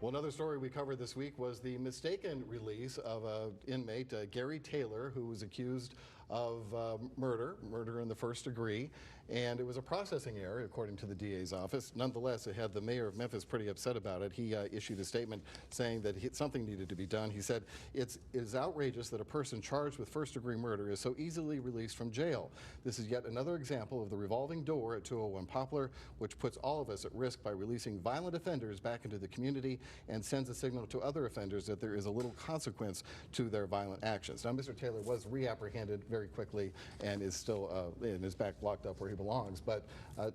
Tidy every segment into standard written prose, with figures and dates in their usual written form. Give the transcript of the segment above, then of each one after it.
Well, another story we covered this week was the mistaken release of an inmate, Gary Taylor, who was accused of murder in the first degree. And it was a processing error, according to the DA's office. Nonetheless, it had the mayor of Memphis pretty upset about it. He issued a statement saying that something needed to be done. He said, it is outrageous that a person charged with first-degree murder is so easily released from jail. This is yet another example of the revolving door at 201 Poplar, which puts all of us at risk by releasing violent offenders back into the community and sends a signal to other offenders that there is a little consequence to their violent actions. Now, Mr. Taylor was reapprehended very quickly and is still in his back locked up where he belongs. But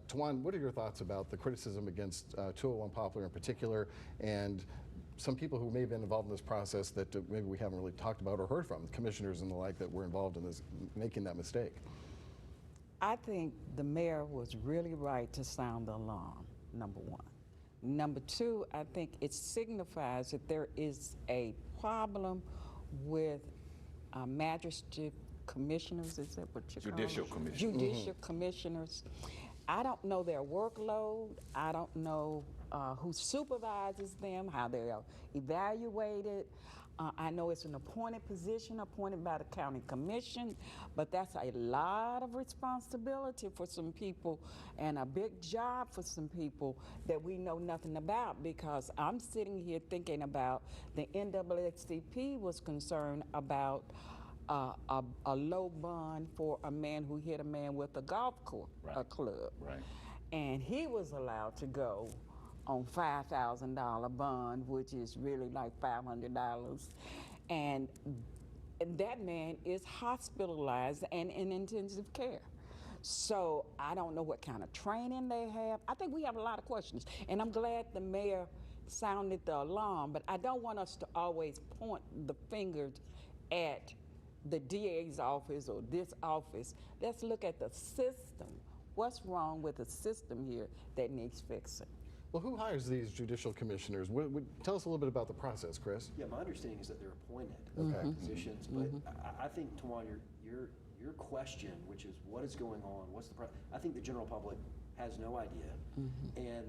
Tawan, what are your thoughts about the criticism against 201 Poplar in particular, and some people who may have been involved in this process that maybe we haven't really talked about or heard from, commissioners and the like, that were involved in this, making that mistake? I think the mayor was really right to sound the alarm, number one. Number two, I think it signifies that there is a problem with magistrate commissioners, is that what you call them? Judicial commissioners. Judicial commissioners. I don't know their workload. I don't know who supervises them, how they are evaluated. I know it's an appointed position, appointed by the county commission, but that's a lot of responsibility for some people and a big job for some people that we know nothing about, because I'm sitting here thinking about the NAACP was concerned about a low bond for a man who hit a man with a golf club. Right. And he was allowed to go on $5,000 bond, which is really like $500. And that man is hospitalized and in intensive care. So I don't know what kind of training they have. I think we have a lot of questions. And I'm glad the mayor sounded the alarm, but I don't want us to always point the fingers at the DA's office or this office. Let's look at the system. What's wrong with the system here that needs fixing? Well, who hires these judicial commissioners? Tell us a little bit about the process, Chris. Yeah, my understanding is that they're appointed positions, but I think, Tawan, your question, which is what is going on, what's the I think the general public has no idea, and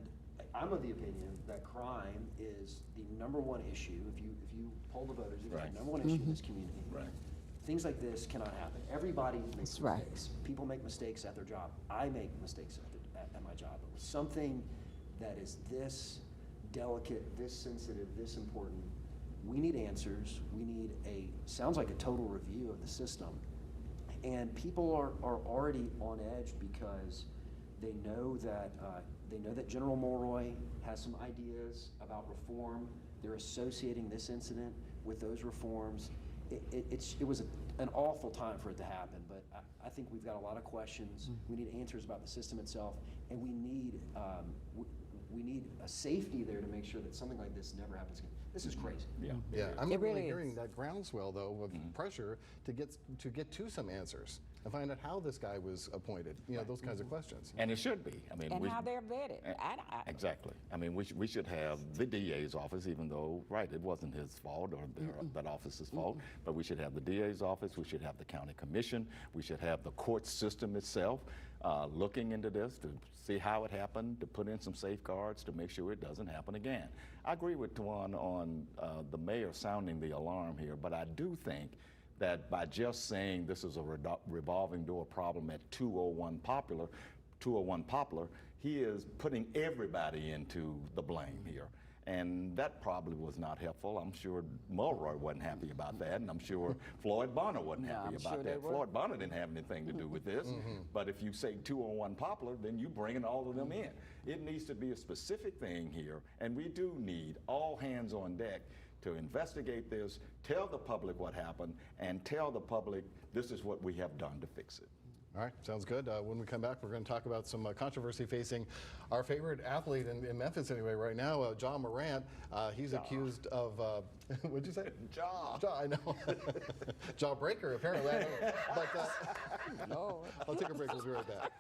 I'm of the opinion that crime is the #1 issue. If you poll the voters, it's the #1 issue in this community. Right. Things like this cannot happen. Everybody makes mistakes. People make mistakes at their job. I make mistakes at my job. But with something that is this delicate, this sensitive, this important, we need answers. We need sounds like a total review of the system. And people are already on edge because they know that General Mulroy has some ideas about reform. They're associating this incident with those reforms. It was an awful time for it to happen, but I think we've got a lot of questions. We need answers about the system itself, and we need a safety there to make sure that something like this never happens again. This is crazy. Yeah. I'm really hearing that groundswell, though, of pressure to get to some answers and find out how this guy was appointed. You know, those kinds of questions. And it should be. I mean, and how they're vetted. Exactly. I mean, we should have the DA's office, even though, it wasn't his fault or that office's fault, but we should have the DA's office, we should have the county commission, we should have the court system itself looking into this to see how it happened, to put in some safeguards to make sure it doesn't happen again. I agree with Tawan on the mayor sounding the alarm here, but I do think that by just saying this is a revolving door problem at 201 Poplar, he is putting everybody into the blame here. And that probably was not helpful. I'm sure Mulroy wasn't happy about that, and I'm sure Floyd Bonner wasn't happy about that. Floyd Bonner didn't have anything to do with this. But if you say 201 Poplar, then you're bringing all of them in. It needs to be a specific thing here, and we do need all hands on deck to investigate this, tell the public what happened, and tell the public this is what we have done to fix it. All right, sounds good. When we come back, we're going to talk about some controversy facing our favorite athlete in Memphis anyway right now, John Morant. He's accused of, what'd you say? Jaw, I know. Jawbreaker, apparently. I don't know. But I'll take a break. We'll be right back.